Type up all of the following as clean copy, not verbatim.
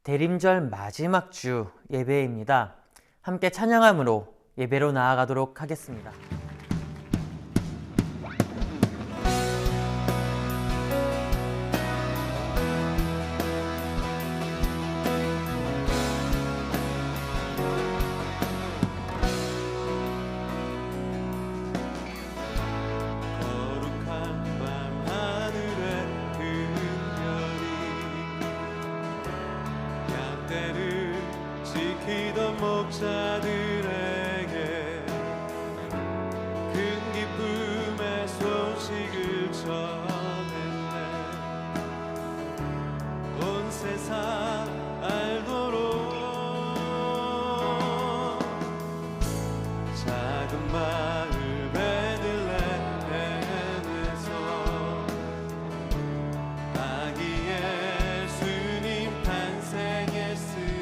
대림절 마지막 주 예배입니다. 함께 찬양함으로 예배로 나아가도록 하겠습니다. 지키던 목자들에게 큰 기쁨의 소식을 전했네. 온 세상 알도록 작은 마을 베들레헴에서 아기 예수님 탄생했으니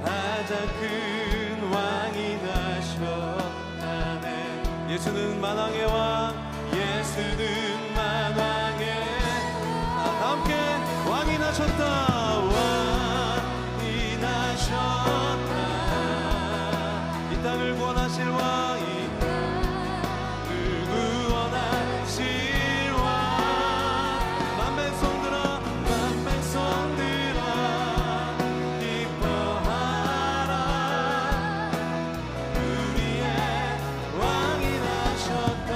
가장 큰 왕이 나셨다네. 예수는 만왕의 왕, 예수는 만왕의 다 함께 왕이 나셨다. 왕이 나셨다. 이 땅을 구원하실 왕이 구원하실 왕. 만백성들아 만백성들아 기뻐하라. 우리의 왕이 나셨다.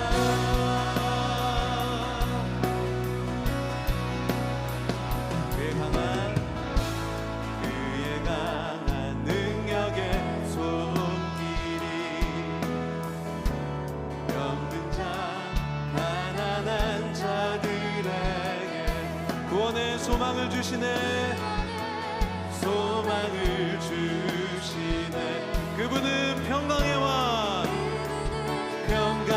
그의 강한 능력의 손길이 병든 자 가난한 자들에게 구원의 소망을 주시네. 소망을 주시네. 그분은 평강의 왕, 평강.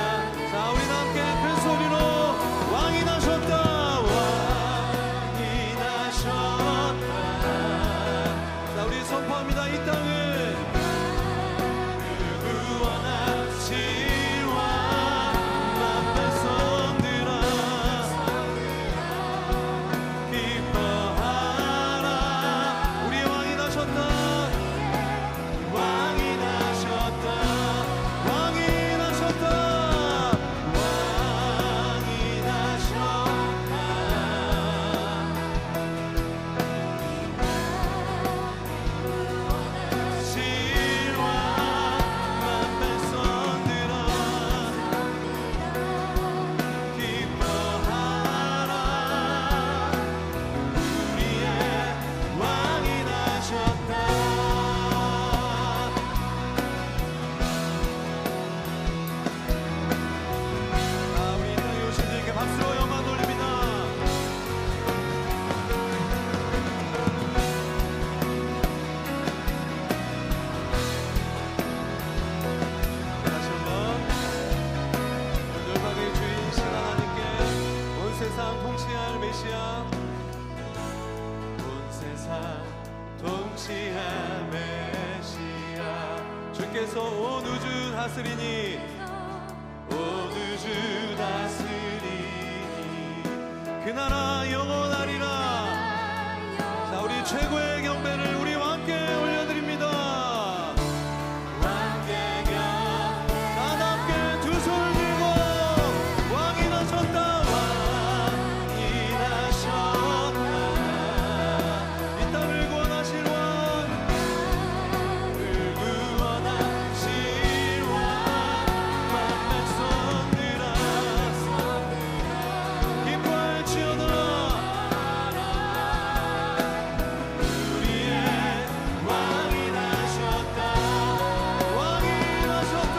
자, 우리 함께 큰 소리로 왕이 나셨다. 왕이 나셨다. 자, 우리 선포합니다. 이 땅을 구원하실 왕. 만백성들아 기뻐하라. 우리의 왕이 나셨다. 왕이 나셨다. 왕이 나셨다. 왕이 나셨다. 실왕 만백성들아 기뻐하라. 우리의 왕이 나셨다. 우리 이 땅에 오신 주님께 박수로 영광 돌립니다. 다시 한번 열방의 주인이신 하나님께 온 세상 통치할 메시아, 온 세상 통치할 메시아, 주께서 온 우주 다스리니, 온 우주 다스리니 그 나라 영원하리라. 자, 우리 최고의 경배를 우리 왕께 올려드립니다. 왕께 자, 함께 두 손을 들고 왕이 나셨다. 왕이 나셨다. 이 땅을 구원하실 왕, 구원하실 왕. 만백성들아 기뻐할지어다. 우리의 왕이 나셨다. 왕이 나셨다.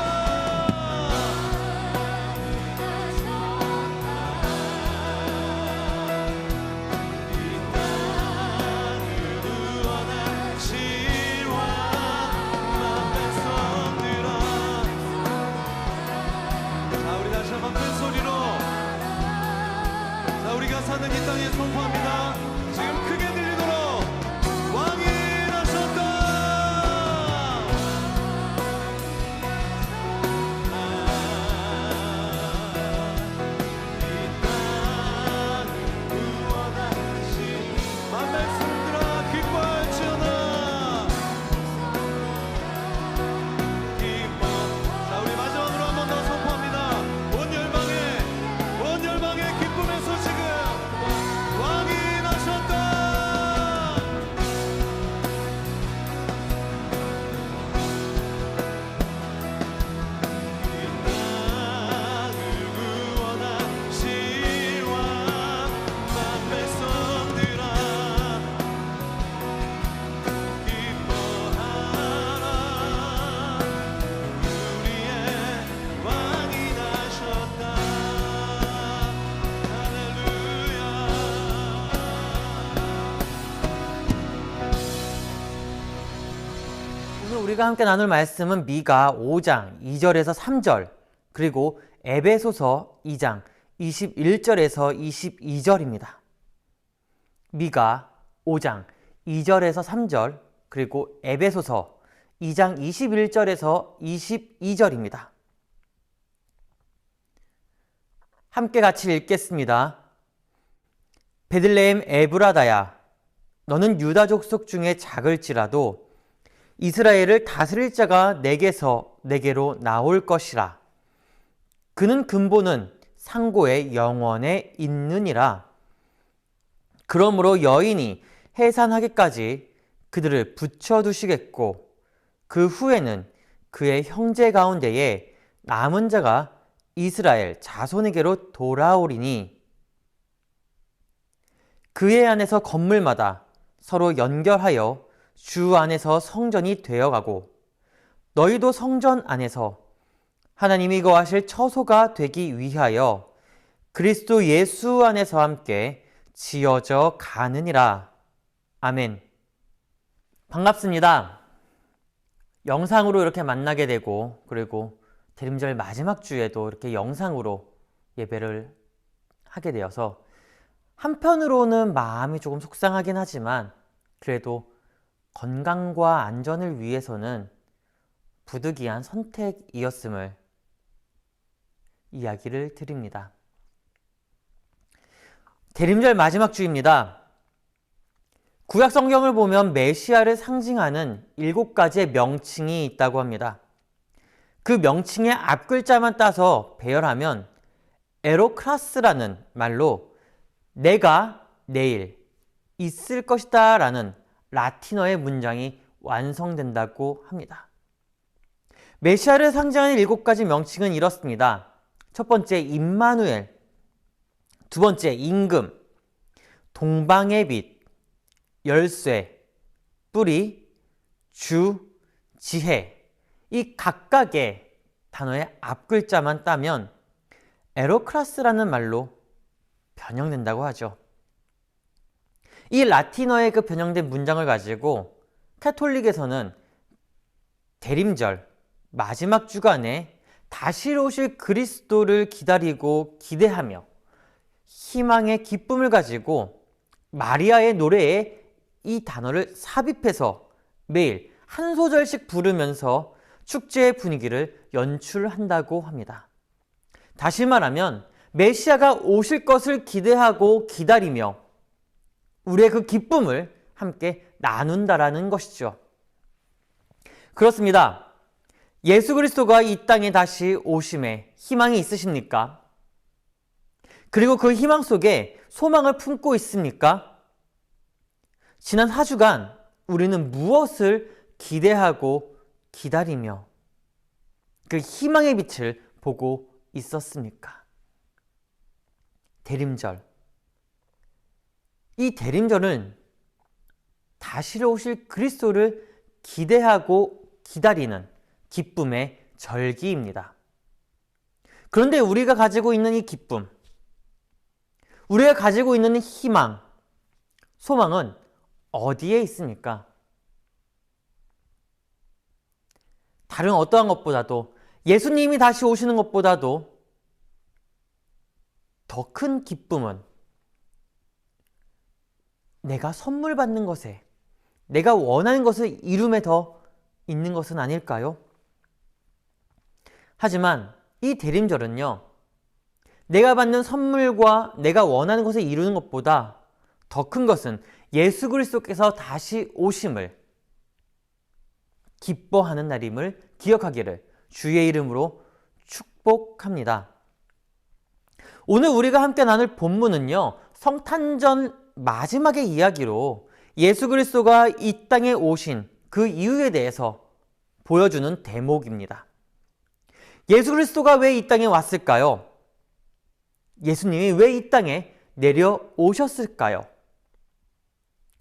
이 땅을 구원하실 왕. 만백성들아. 자, 우리 다시 한번 큰 소리로 자, 우리가 사는 이 땅에 선포합니다. 지금 크게 들리도록 왕이 나셨다. 이 땅을 구원하신 만백성 우리가 함께 나눌 말씀은 미가 5장 2절에서 3절, 그리고 에베소서 2장 21절에서 22절입니다. 미가 5장 2절에서 3절, 그리고 에베소서 2장 21절에서 22절입니다. 함께 같이 읽겠습니다. 베들레헴 에브라다야, 너는 유다 족속 중에 작을지라도 이스라엘을 다스릴 자가 내게로 나올 것이라. 그는 근본은 상고의 영원에 있느니라. 그러므로 여인이 해산하기까지 그들을 붙여두시겠고 그 후에는 그의 형제 가운데에 남은 자가 이스라엘 자손에게로 돌아오리니 그의 안에서 건물마다 서로 연결하여 주 안에서 성전이 되어가고 너희도 성전 안에서 하나님이 거하실 처소가 되기 위하여 그리스도 예수 안에서 함께 지어져 가느니라. 아멘. 반갑습니다. 영상으로 이렇게 만나게 되고, 그리고 대림절 마지막 주에도 이렇게 영상으로 예배를 하게 되어서 한편으로는 마음이 조금 속상하긴 하지만 그래도 건강과 안전을 위해서는 부득이한 선택이었음을 이야기를 드립니다. 대림절 마지막 주입니다. 구약 성경을 보면 메시아를 상징하는 7가지의 명칭이 있다고 합니다. 그 명칭의 앞글자만 따서 배열하면 에로크라스라는 말로 내가 내일 있을 것이다 라는 라틴어의 문장이 완성된다고 합니다. 메시아를 상징하는 7가지 명칭은 이렇습니다. 첫 번째 임마누엘, 두 번째 임금, 동방의 빛, 열쇠, 뿌리, 주, 지혜. 이 각각의 단어의 앞글자만 따면 에로크라스라는 말로 변형된다고 하죠. 이 라틴어의 그 변형된 문장을 가지고 카톨릭에서는 대림절 마지막 주간에 다시 오실 그리스도를 기다리고 기대하며 희망의 기쁨을 가지고 마리아의 노래에 이 단어를 삽입해서 매일 한 소절씩 부르면서 축제의 분위기를 연출한다고 합니다. 다시 말하면 메시아가 오실 것을 기대하고 기다리며 우리의 그 기쁨을 함께 나눈다라는 것이죠. 그렇습니다. 예수 그리스도가 이 땅에 다시 오심에 희망이 있으십니까? 그리고 그 희망 속에 소망을 품고 있습니까? 지난 4주간 우리는 무엇을 기대하고 기다리며 그 희망의 빛을 보고 있었습니까? 대림절. 이 대림절은 다시 오실 그리스도를 기대하고 기다리는 기쁨의 절기입니다. 그런데 우리가 가지고 있는 이 기쁨, 우리가 가지고 있는 희망, 소망은 어디에 있습니까? 다른 어떠한 것보다도, 예수님이 다시 오시는 것보다도 더 큰 기쁨은 내가 선물 받는 것에, 내가 원하는 것을 이룸에 더 있는 것은 아닐까요? 하지만 이 대림절은요, 내가 받는 선물과 내가 원하는 것을 이루는 것보다 더 큰 것은 예수 그리스도께서 다시 오심을 기뻐하는 날임을 기억하기를 주의 이름으로 축복합니다. 오늘 우리가 함께 나눌 본문은요, 성탄절 마지막의 이야기로 예수 그리스도가 이 땅에 오신 그 이유에 대해서 보여주는 대목입니다. 예수 그리스도가 왜 이 땅에 왔을까요? 예수님이 왜 이 땅에 내려오셨을까요?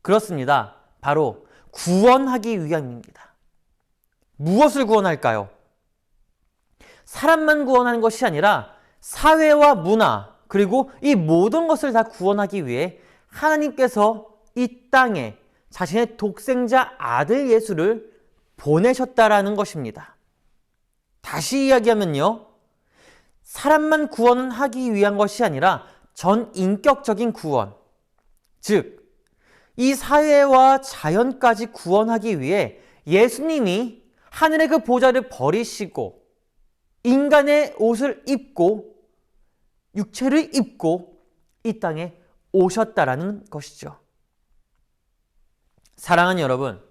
그렇습니다. 바로 구원하기 위함입니다. 무엇을 구원할까요? 사람만 구원하는 것이 아니라 사회와 문화, 그리고 이 모든 것을 다 구원하기 위해 하나님께서 이 땅에 자신의 독생자 아들 예수를 보내셨다라는 것입니다. 다시 이야기하면요, 사람만 구원하기 위한 것이 아니라 전 인격적인 구원, 즉 이 사회와 자연까지 구원하기 위해 예수님이 하늘의 그 보좌를 버리시고 인간의 옷을 입고 육체를 입고 이 땅에 오셨다라는 것이죠. 사랑하는 여러분,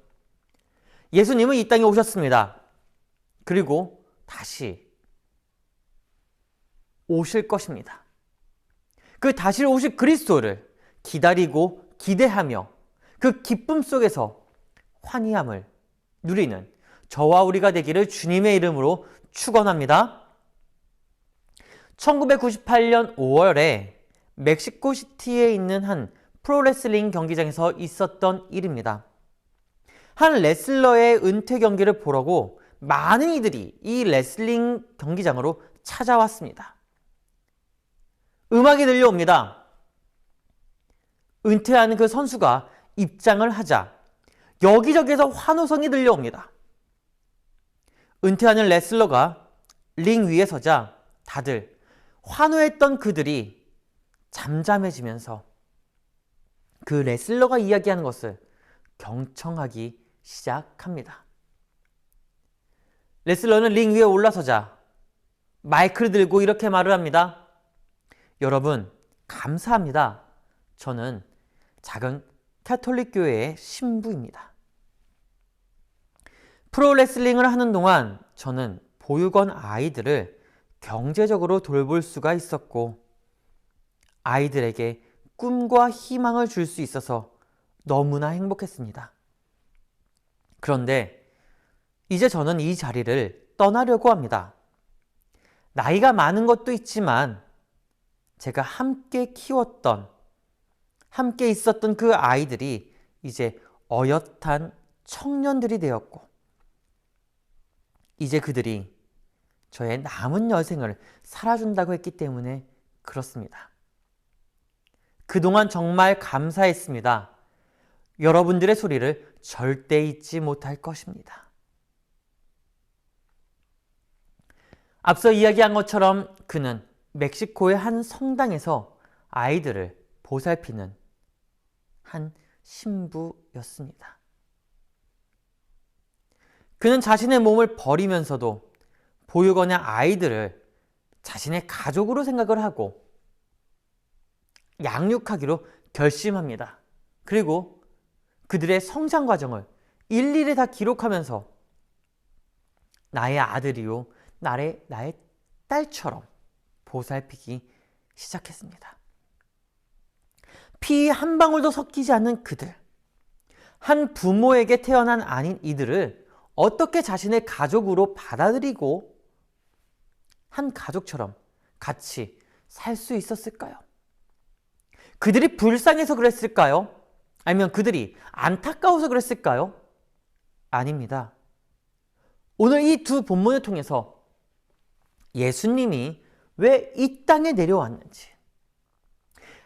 예수님은 이 땅에 오셨습니다. 그리고 다시 오실 것입니다. 그 다시 오실 그리스도를 기다리고 기대하며 그 기쁨 속에서 환희함을 누리는 저와 우리가 되기를 주님의 이름으로 축원합니다. 1998년 5월에 멕시코시티에 있는 한 프로레슬링 경기장에서 있었던 일입니다. 한 레슬러의 은퇴 경기를 보려고 많은 이들이 이 레슬링 경기장으로 찾아왔습니다. 음악이 들려옵니다. 은퇴하는 그 선수가 입장을 하자 여기저기서 환호성이 들려옵니다. 은퇴하는 레슬러가 링 위에 서자 다들 환호했던 그들이 잠잠해지면서 그 레슬러가 이야기하는 것을 경청하기 시작합니다. 레슬러는 링 위에 올라서자 마이크를 들고 이렇게 말을 합니다. 여러분, 감사합니다. 저는 작은 가톨릭 교회의 신부입니다. 프로레슬링을 하는 동안 저는 보육원 아이들을 경제적으로 돌볼 수가 있었고 아이들에게 꿈과 희망을 줄 수 있어서 너무나 행복했습니다. 그런데 이제 저는 이 자리를 떠나려고 합니다. 나이가 많은 것도 있지만 제가 함께 키웠던, 함께 있었던 그 아이들이 이제 어엿한 청년들이 되었고 이제 그들이 저의 남은 여생을 살아준다고 했기 때문에 그렇습니다. 그동안 정말 감사했습니다. 여러분들의 소리를 절대 잊지 못할 것입니다. 앞서 이야기한 것처럼 그는 멕시코의 한 성당에서 아이들을 보살피는 한 신부였습니다. 그는 자신의 몸을 버리면서도 보육원의 아이들을 자신의 가족으로 생각을 하고 양육하기로 결심합니다. 그리고 그들의 성장 과정을 일일이 다 기록하면서 나의 아들이요, 나의 딸처럼 보살피기 시작했습니다. 피 한 방울도 섞이지 않는 그들, 한 부모에게 태어난 아닌 이들을 어떻게 자신의 가족으로 받아들이고 한 가족처럼 같이 살 수 있었을까요? 그들이 불쌍해서 그랬을까요? 아니면 그들이 안타까워서 그랬을까요? 아닙니다. 오늘 이 두 본문을 통해서 예수님이 왜 이 땅에 내려왔는지,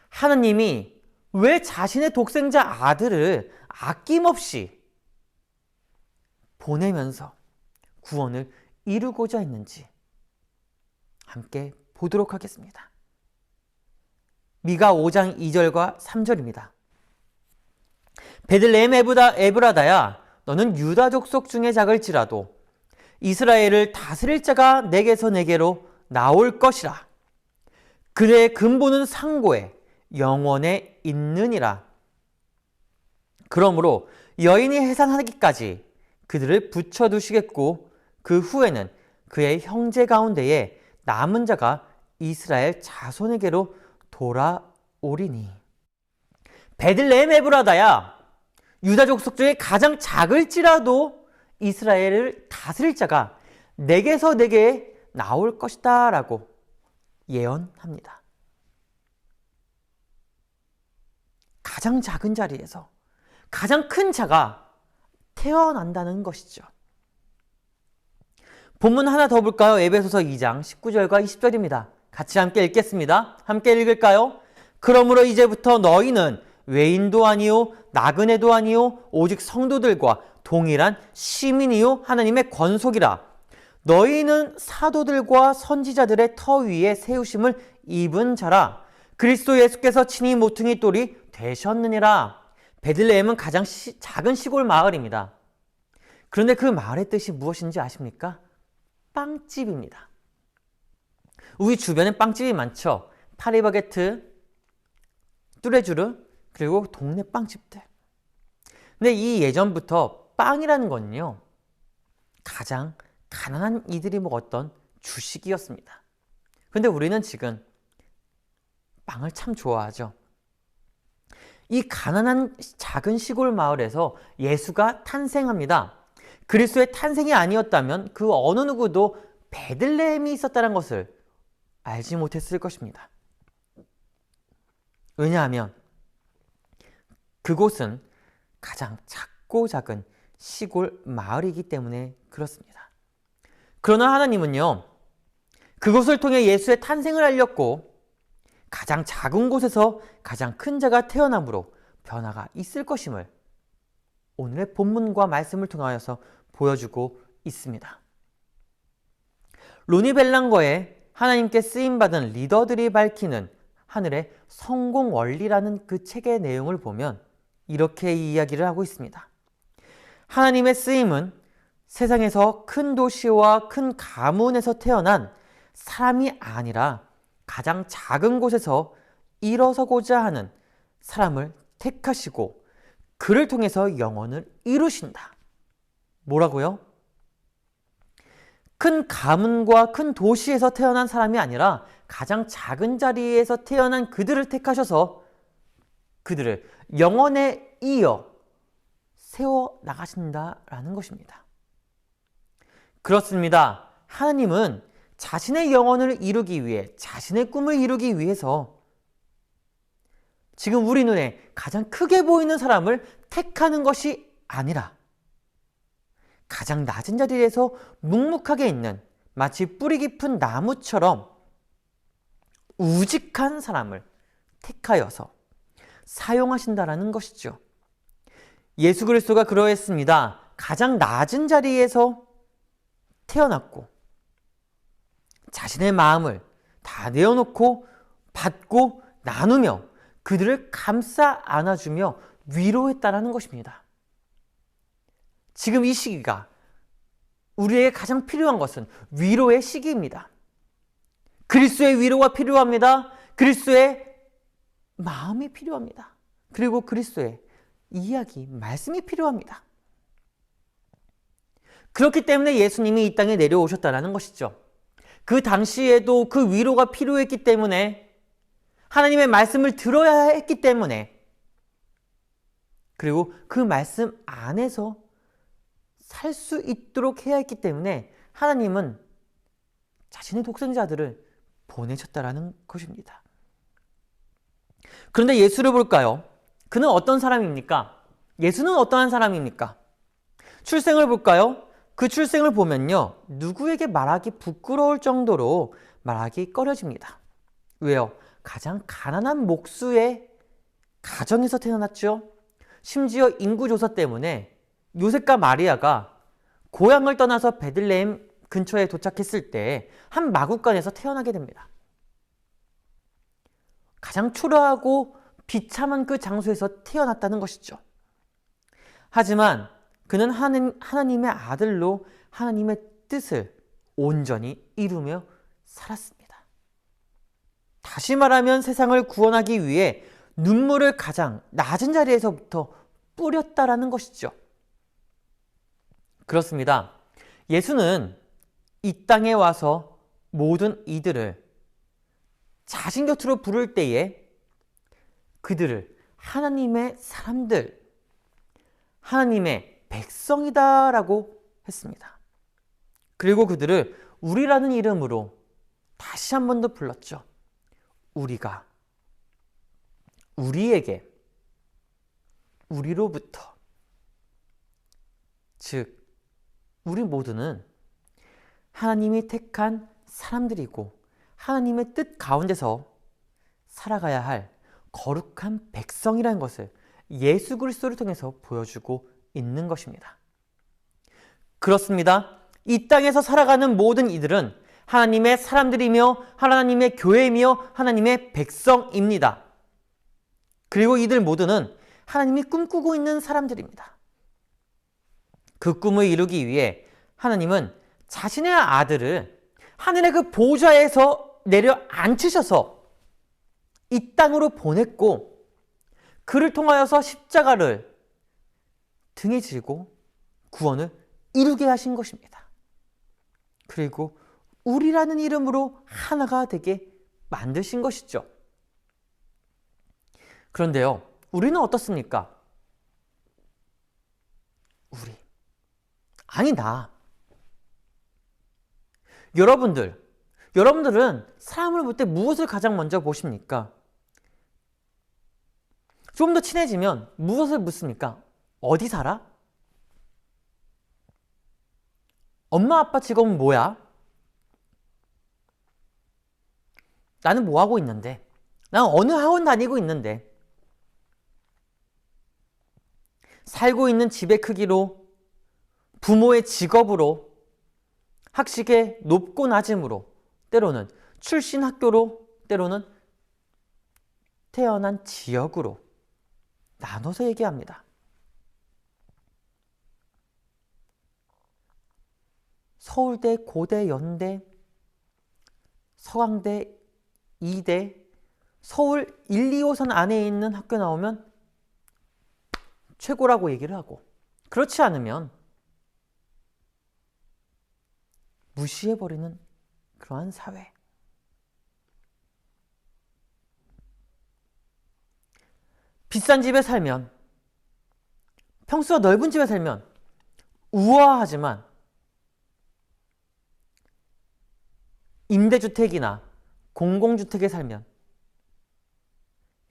하나님이 왜 자신의 독생자 아들을 아낌없이 보내면서 구원을 이루고자 했는지 함께 보도록 하겠습니다. 미가 5장 2절과 3절입니다. 베들레헴 에브라다야, 너는 유다 족속 중에 작을지라도 이스라엘을 다스릴 자가 내게서 내게로 나올 것이라. 그의 근본은 상고에 영원에 있느니라. 그러므로 여인이 해산하기까지 그들을 붙여두시겠고 그 후에는 그의 형제 가운데에 남은 자가 이스라엘 자손에게로 돌아오리니. 베들레헴 에브라다야, 유다 족속 중에 가장 작을지라도 이스라엘을 다스릴 자가 내게서 내게 나올 것이다 라고 예언합니다. 가장 작은 자리에서 가장 큰 자가 태어난다는 것이죠. 본문 하나 더 볼까요? 에베소서 2장 19절과 20절입니다. 같이 함께 읽겠습니다. 함께 읽을까요? 그러므로 이제부터 너희는 외인도 아니요 나그네도 아니요 오직 성도들과 동일한 시민이요 하나님의 권속이라. 너희는 사도들과 선지자들의 터 위에 세우심을 입은 자라. 그리스도 예수께서 친히 모퉁이 돌이 되셨느니라. 베들레헴은 가장 작은 시골 마을입니다. 그런데 그 마을의 뜻이 무엇인지 아십니까? 빵집입니다. 우리 주변에 빵집이 많죠. 파리바게트, 뚜레쥬르, 그리고 동네 빵집들. 근데 이 예전부터 빵이라는 건요, 가장 가난한 이들이 먹었던 주식이었습니다. 그런데 우리는 지금 빵을 참 좋아하죠. 이 가난한 작은 시골 마을에서 예수가 탄생합니다. 그리스도의 탄생이 아니었다면 그 어느 누구도 베들레헴이 있었다는 것을 알지 못했을 것입니다. 왜냐하면 그곳은 가장 작고 작은 시골 마을이기 때문에 그렇습니다. 그러나 하나님은요, 그곳을 통해 예수의 탄생을 알렸고 가장 작은 곳에서 가장 큰 자가 태어남으로 변화가 있을 것임을 오늘의 본문과 말씀을 통하여서 보여주고 있습니다. 로니 벨랑거의 하나님께 쓰임받은 리더들이 밝히는 하늘의 성공 원리라는 그 책의 내용을 보면 이렇게 이야기를 하고 있습니다. 하나님의 쓰임은 세상에서 큰 도시와 큰 가문에서 태어난 사람이 아니라 가장 작은 곳에서 일어서고자 하는 사람을 택하시고 그를 통해서 영혼을 이루신다. 뭐라고요? 큰 가문과 큰 도시에서 태어난 사람이 아니라 가장 작은 자리에서 태어난 그들을 택하셔서 그들을 영혼에 이어 세워 나가신다라는 것입니다. 그렇습니다. 하나님은 자신의 영혼을 이루기 위해, 자신의 꿈을 이루기 위해서 지금 우리 눈에 가장 크게 보이는 사람을 택하는 것이 아니라 가장 낮은 자리에서 묵묵하게 있는 마치 뿌리 깊은 나무처럼 우직한 사람을 택하여서 사용하신다라는 것이죠. 예수 그리스도가 그러했습니다. 가장 낮은 자리에서 태어났고 자신의 마음을 다 내어놓고 받고 나누며 그들을 감싸 안아주며 위로했다라는 것입니다. 지금 이 시기가 우리에게 가장 필요한 것은 위로의 시기입니다. 그리스도의 위로가 필요합니다. 그리스도의 마음이 필요합니다. 그리고 그리스도의 이야기, 말씀이 필요합니다. 그렇기 때문에 예수님이 이 땅에 내려오셨다는 것이죠. 그 당시에도 그 위로가 필요했기 때문에 하나님의 말씀을 들어야 했기 때문에 그리고 그 말씀 안에서 살 수 있도록 해야 했기 때문에 하나님은 자신의 독생자들을 보내셨다라는 것입니다. 그런데 예수를 볼까요? 그는 어떤 사람입니까? 예수는 어떠한 사람입니까? 출생을 볼까요? 그 출생을 보면요, 누구에게 말하기 부끄러울 정도로 말하기 꺼려집니다. 왜요? 가장 가난한 목수의 가정에서 태어났죠. 심지어 인구조사 때문에 요셉과 마리아가 고향을 떠나서 베들레헴 근처에 도착했을 때 한 마구간에서 태어나게 됩니다. 가장 초라하고 비참한 그 장소에서 태어났다는 것이죠. 하지만 그는 하나님의 아들로 하나님의 뜻을 온전히 이루며 살았습니다. 다시 말하면 세상을 구원하기 위해 눈물을 가장 낮은 자리에서부터 뿌렸다라는 것이죠. 그렇습니다. 예수는 이 땅에 와서 모든 이들을 자신 곁으로 부를 때에 그들을 하나님의 사람들, 하나님의 백성이다라고 했습니다. 그리고 그들을 우리라는 이름으로 다시 한 번 더 불렀죠. 우리가, 우리에게, 우리로부터, 즉 우리 모두는 하나님이 택한 사람들이고 하나님의 뜻 가운데서 살아가야 할 거룩한 백성이라는 것을 예수 그리스도를 통해서 보여주고 있는 것입니다. 그렇습니다. 이 땅에서 살아가는 모든 이들은 하나님의 사람들이며 하나님의 교회이며 하나님의 백성입니다. 그리고 이들 모두는 하나님이 꿈꾸고 있는 사람들입니다. 그 꿈을 이루기 위해 하나님은 자신의 아들을 하늘의 그 보좌에서 내려 앉히셔서 이 땅으로 보냈고, 그를 통하여서 십자가를 등에 지고 구원을 이루게 하신 것입니다. 그리고 우리라는 이름으로 하나가 되게 만드신 것이죠. 그런데요, 우리는 어떻습니까? 나. 여러분들은 사람을 볼 때 무엇을 가장 먼저 보십니까? 좀 더 친해지면 무엇을 묻습니까? 어디 살아? 엄마 아빠 직업은 뭐야? 나는 뭐 하고 있는데? 난 어느 학원 다니고 있는데? 살고 있는 집의 크기로, 부모의 직업으로, 학식의 높고 낮음으로, 때로는 출신 학교로, 때로는 태어난 지역으로 나눠서 얘기합니다. 서울대, 고대, 연대, 서강대, 이대, 서울 1, 2호선 안에 있는 학교 나오면 최고라고 얘기를 하고, 그렇지 않으면 무시해버리는 그러한 사회. 비싼 집에 살면, 평수가 넓은 집에 살면 우아하지만, 임대주택이나 공공주택에 살면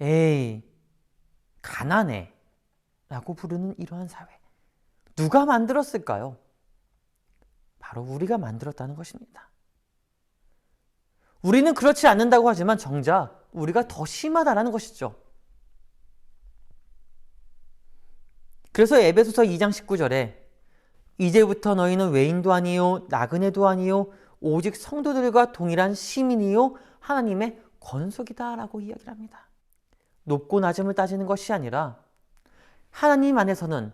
에이, 가난해 라고 부르는 이러한 사회. 누가 만들었을까요? 바로 우리가 만들었다는 것입니다. 우리는 그렇지 않는다고 하지만 정작 우리가 더 심하다는 것이죠. 그래서 에베소서 2장 19절에 이제부터 너희는 외인도 아니요 나그네도 아니요 오직 성도들과 동일한 시민이요 하나님의 권속이다 라고 이야기를 합니다. 높고 낮음을 따지는 것이 아니라 하나님 안에서는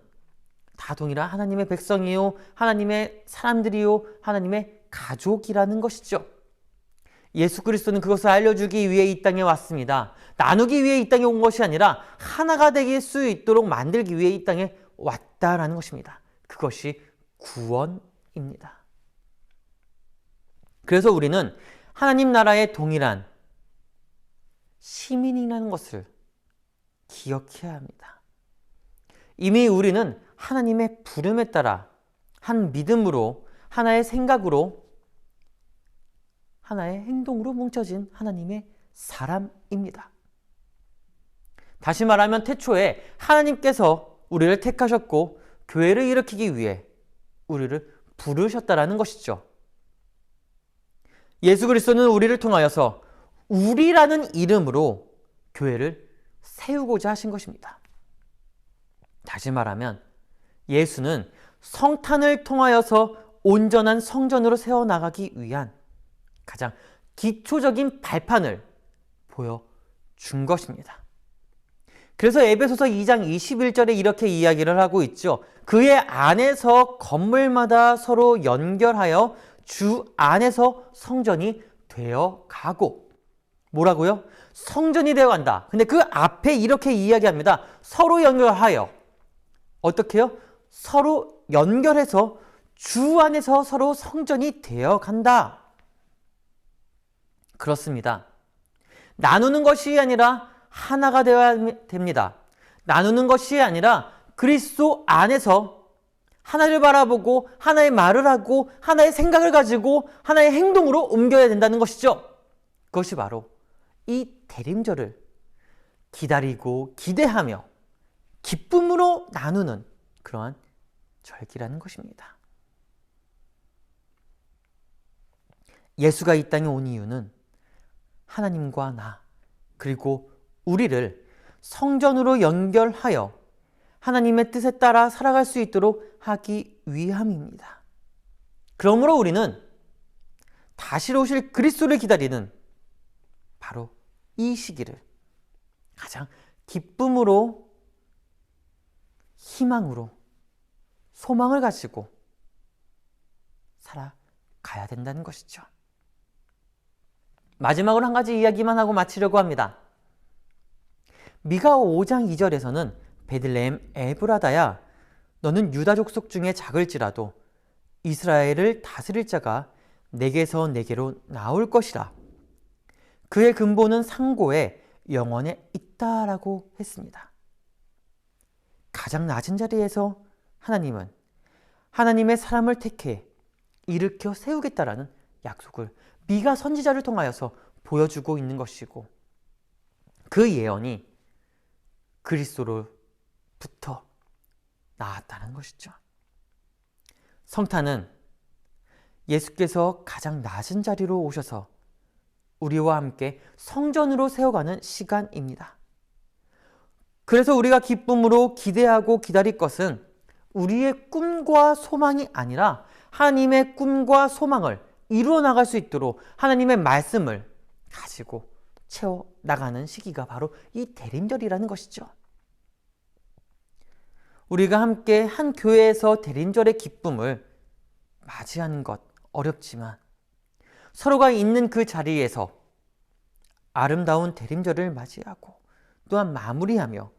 다 동일한 하나님의 백성이요 하나님의 사람들이요 하나님의 가족이라는 것이죠. 예수 그리스도는 그것을 알려주기 위해 이 땅에 왔습니다. 나누기 위해 이 땅에 온 것이 아니라 하나가 될 수 있도록 만들기 위해 이 땅에 왔다라는 것입니다. 그것이 구원입니다. 그래서 우리는 하나님 나라의 동일한 시민이라는 것을 기억해야 합니다. 이미 우리는 하나님의 부름에 따라 한 믿음으로, 하나의 생각으로, 하나의 행동으로 뭉쳐진 하나님의 사람입니다. 다시 말하면 태초에 하나님께서 우리를 택하셨고 교회를 일으키기 위해 우리를 부르셨다라는 것이죠. 예수 그리스도는 우리를 통하여서 우리라는 이름으로 교회를 세우고자 하신 것입니다. 다시 말하면 예수는 성탄을 통하여서 온전한 성전으로 세워나가기 위한 가장 기초적인 발판을 보여준 것입니다. 그래서 에베소서 2장 21절에 이렇게 이야기를 하고 있죠. 그의 안에서 건물마다 서로 연결하여 주 안에서 성전이 되어가고, 뭐라고요? 성전이 되어간다. 근데 그 앞에 이렇게 이야기합니다. 서로 연결하여. 어떻게요? 서로 연결해서 주 안에서 서로 성전이 되어간다. 그렇습니다. 나누는 것이 아니라 하나가 되어야 됩니다. 나누는 것이 아니라 그리스도 안에서 하나를 바라보고 하나의 말을 하고 하나의 생각을 가지고 하나의 행동으로 옮겨야 된다는 것이죠. 그것이 바로 이 대림절을 기다리고 기대하며 기쁨으로 나누는 그러한 절기라는 것입니다. 예수가 이 땅에 온 이유는 하나님과 나, 그리고 우리를 성전으로 연결하여 하나님의 뜻에 따라 살아갈 수 있도록 하기 위함입니다. 그러므로 우리는 다시 오실 그리스도를 기다리는 바로 이 시기를 가장 기쁨으로, 희망으로, 소망을 가지고 살아가야 된다는 것이죠. 마지막으로 한 가지 이야기만 하고 마치려고 합니다. 미가 5장 2절에서는 베들레헴 에브라다야, 너는 유다 족속 중에 작을지라도 이스라엘을 다스릴 자가 내게서 내게로 나올 것이라. 그의 근본은 상고에 영원에 있다라고 했습니다. 가장 낮은 자리에서 하나님은 하나님의 사람을 택해 일으켜 세우겠다라는 약속을 미가 선지자를 통하여서 보여주고 있는 것이고, 그 예언이 그리스도로부터 나왔다는 것이죠. 성탄은 예수께서 가장 낮은 자리로 오셔서 우리와 함께 성전으로 세워가는 시간입니다. 그래서 우리가 기쁨으로 기대하고 기다릴 것은 우리의 꿈과 소망이 아니라 하나님의 꿈과 소망을 이루어 나갈 수 있도록 하나님의 말씀을 가지고 채워 나가는 시기가 바로 이 대림절이라는 것이죠. 우리가 함께 한 교회에서 대림절의 기쁨을 맞이하는 것 어렵지만, 서로가 있는 그 자리에서 아름다운 대림절을 맞이하고 또한 마무리하며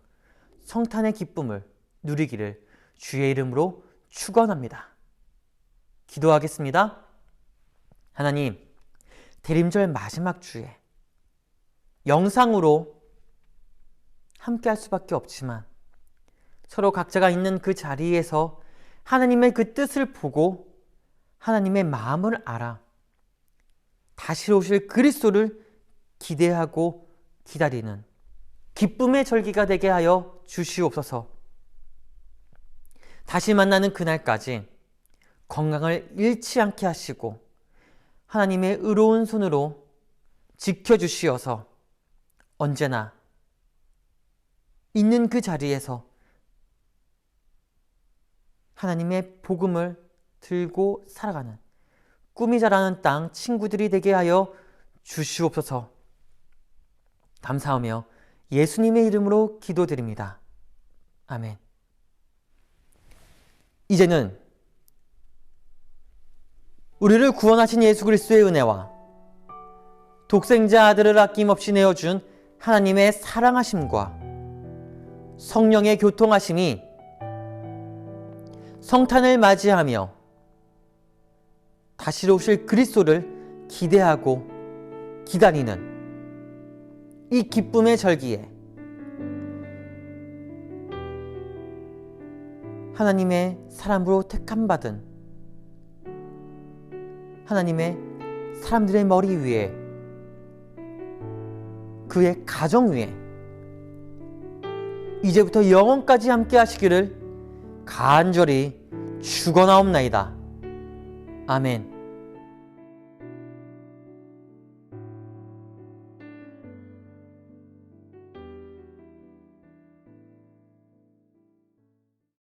성탄의 기쁨을 누리기를 주의 이름으로 축원합니다. 기도하겠습니다. 하나님, 대림절 마지막 주에 영상으로 함께 할 수밖에 없지만 서로 각자가 있는 그 자리에서 하나님의 그 뜻을 보고 하나님의 마음을 알아 다시 오실 그리스도를 기대하고 기다리는 기쁨의 절기가 되게 하여 주시옵소서. 다시 만나는 그날까지 건강을 잃지 않게 하시고 하나님의 의로운 손으로 지켜주시어서 언제나 있는 그 자리에서 하나님의 복음을 들고 살아가는 꿈이 자라는 땅 친구들이 되게 하여 주시옵소서. 감사하며 예수님의 이름으로 기도드립니다. 아멘. 이제는 우리를 구원하신 예수 그리스도의 은혜와 독생자 아들을 아낌없이 내어준 하나님의 사랑하심과 성령의 교통하심이 성탄을 맞이하며 다시 오실 그리스도를 기대하고 기다리는 이 기쁨의 절기에 하나님의 사람으로 택함받은 하나님의 사람들의 머리 위에, 그의 가정 위에 이제부터 영원까지 함께 하시기를 간절히 축원하옵나이다. 아멘.